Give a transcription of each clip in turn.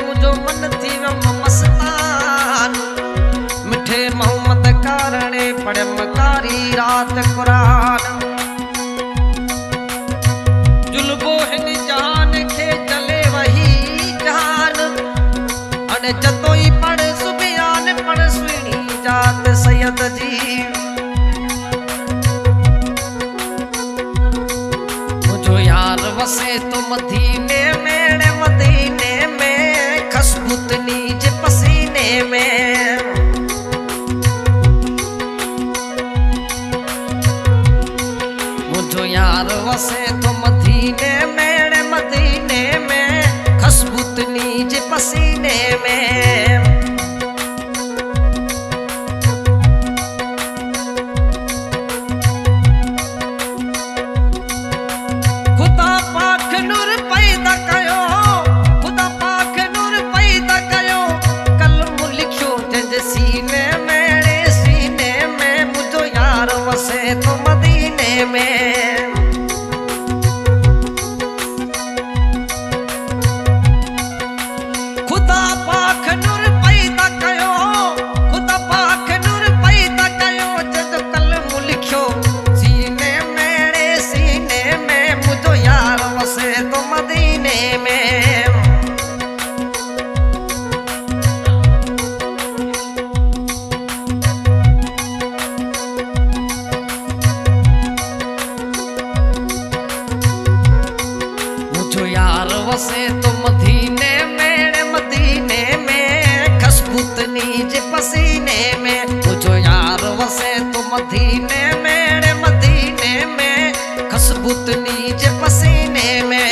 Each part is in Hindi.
मुझो मन थी मस्तान मिठे मोहम्मद कारणे पढ़म कारी रात कुरान जुल्बो हिन जान के चले वही जान अने जतोई पढ़ सुबियान पढ़ सुनी जात सैयद जी मुझो यार वसे तो मदीने में खुशबुतनी जे पसीने में मुझो यार वसे तो मदीने में खुशबुतनी जे पसीने में खुदा पाक नूर पैदा कयो खुदा पाक नूर पैदा कयो कलम लिखो जंहिंजे सीने में मुझो यार वसे तो मदीने में खुदा पाक नूर पैदा कयो खुदा पाक नूर पैदा कयो जंहिंजो कलम लिखो सीने में मुझो यार वसे तो मदीने में मुझो यार वसे तो मदीने में खुशबुतनी जे पसीने में मुझो यार वसे तो मदीने में खुशबुतनी जे पसीने में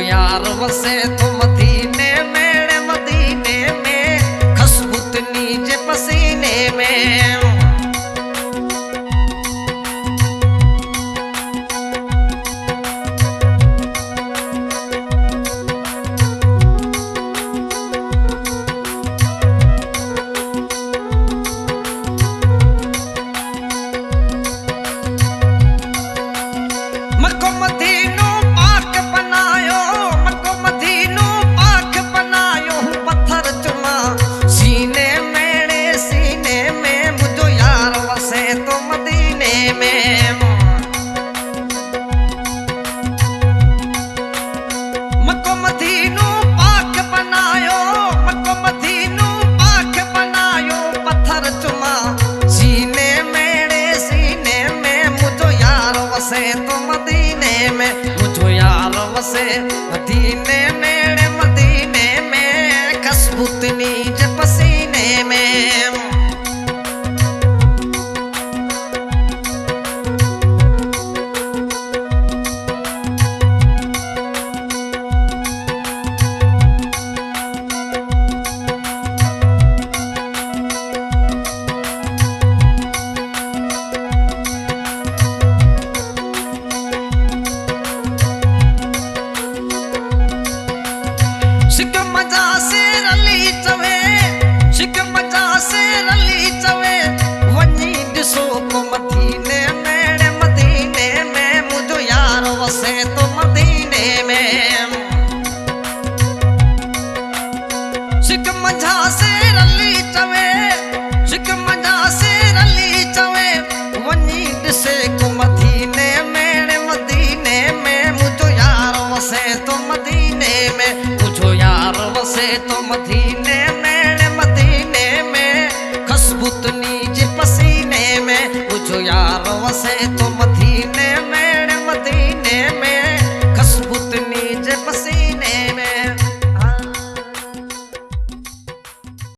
यार वसे तो मदीने में खुशबुतनी जे पसीने में मको मदीनो पाक बनायो मको मदीनो पाक बनायो पत्थर चुमा सीने में मुझो यार वसे तो मदीने में मको मदीनो पाक बनायो मको मदीनो पाक बनायो पत्थर चुमा सीने में मुझो यार वसे तो मदीने में मुझो यार वसे मदीने में खुशबुतनी जे पसीने में शिक मजा से रली चवे वञी ॾिसो को मदीने में मुझो यार वसे तो मदीने में शिक मजा से रली चवे वञी ॾिसे को मदीने में मुझो यार वसे तो मदीने में मुझो यार वसे तो मदीने में खुशबुतनी जे पसीने में मुझो यार वसे तो